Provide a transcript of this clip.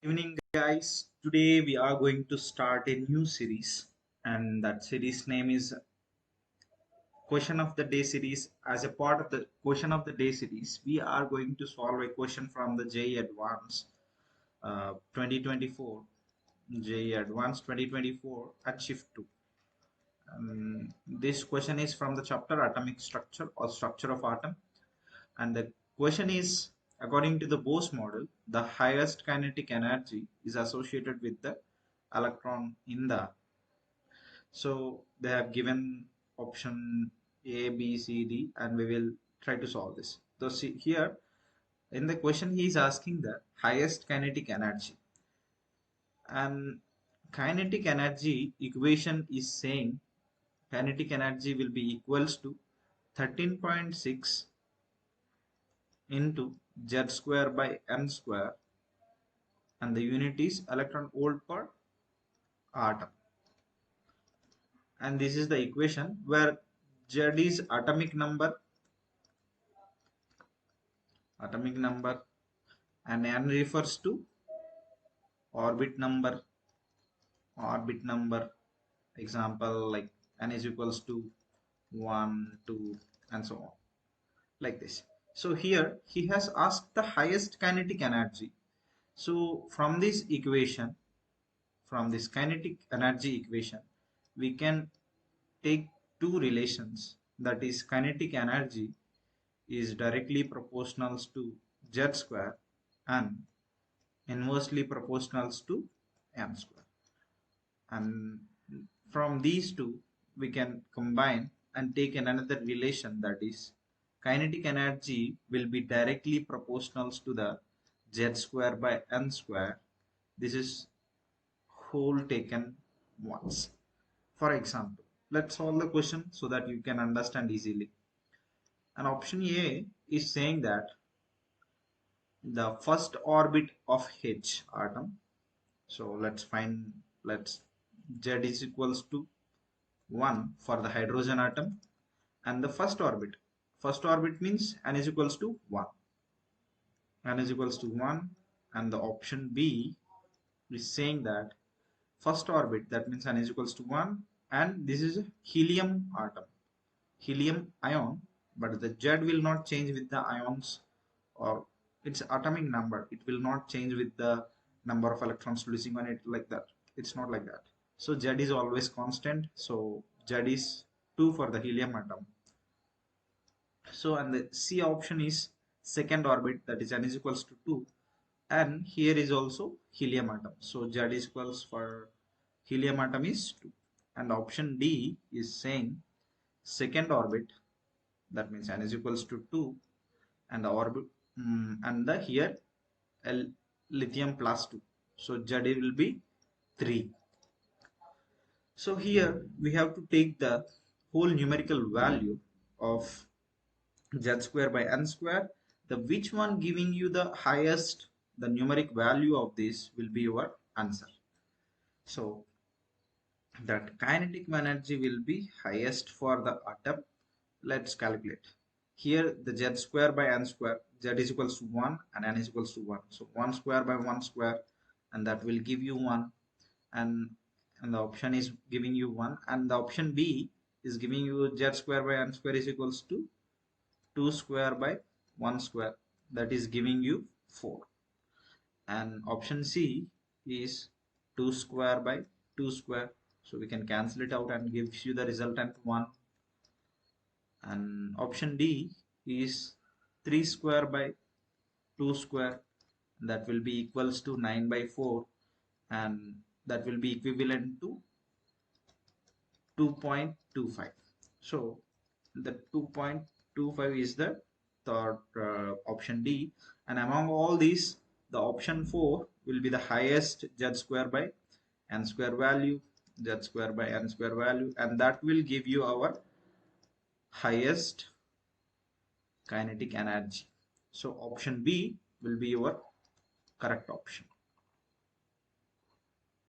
Evening, guys. Today we are going to start a new series, and that series name is Question of the Day series. As a part of the Question of the Day series, we are going to solve a question from the JEE Advance 2024, JEE Advance 2024 at Shift 2. This question is from the chapter Atomic Structure or Structure of Atom, and the question is, according to the Bose model, the highest kinetic energy is associated with the electron in the. So they have given option A, B, C, D, and we will try to solve this. So see here in the question he is asking the highest kinetic energy, and kinetic energy equation is saying kinetic energy will be equals to 13.6 into Z square by M square, and the unit is electron volt per atom. And this is the equation where Z is atomic number, and N refers to orbit number. Example like N is equals to 1, 2, and so on, like this. So here he has asked the highest kinetic energy. So from this equation, from this kinetic energy equation, we can take two relations, that is kinetic energy is directly proportional to Z square and inversely proportional to M square, and from these two we can combine and take another relation, that is kinetic energy will be directly proportional to the Z square by N square. This is whole taken once. For example, let's solve the question so that you can understand easily. And option A is saying that the first orbit of H atom. So let's Z is equals to 1 for the hydrogen atom, and the first orbit means N is equals to 1. N is equals to 1, and the option B is saying that first orbit, that means N is equals to 1, and this is a helium atom, helium ion, but the Z will not change with the ions or its atomic number. It will not change with the number of electrons releasing on it, like that. It's not like that. So Z is always constant. So Z is 2 for the helium atom. So and the C option is second orbit, that is N is equals to 2, and here is also helium atom. So Z is equals for helium atom is 2, and option D is saying second orbit, that means N is equals to 2, and the orbit and the here lithium plus 2, so Z will be 3. So here we have to take the whole numerical value of Z square by N square. The which one giving you the highest, the numeric value of this will be your answer. So that kinetic energy will be highest for the atom. Let's calculate. Here the Z square by N square, Z is equals to 1 and N is equals to 1. So 1 square by 1 square, and that will give you 1. And the option is giving you 1. And the option B is giving you Z square by N square is equals to 2 square by 1 square. That is giving you 4. And option C is 2 square by 2 square. So we can cancel it out and gives you the resultant 1. And option D is 3 square by 2 square, that will be equals to 9 by 4, and that will be equivalent to 2.25. So the 2.25 is the third option D, and among all these the option 4 will be the highest Z square by N square value, Z square by N square value, and that will give you our highest kinetic energy. So option B will be your correct option.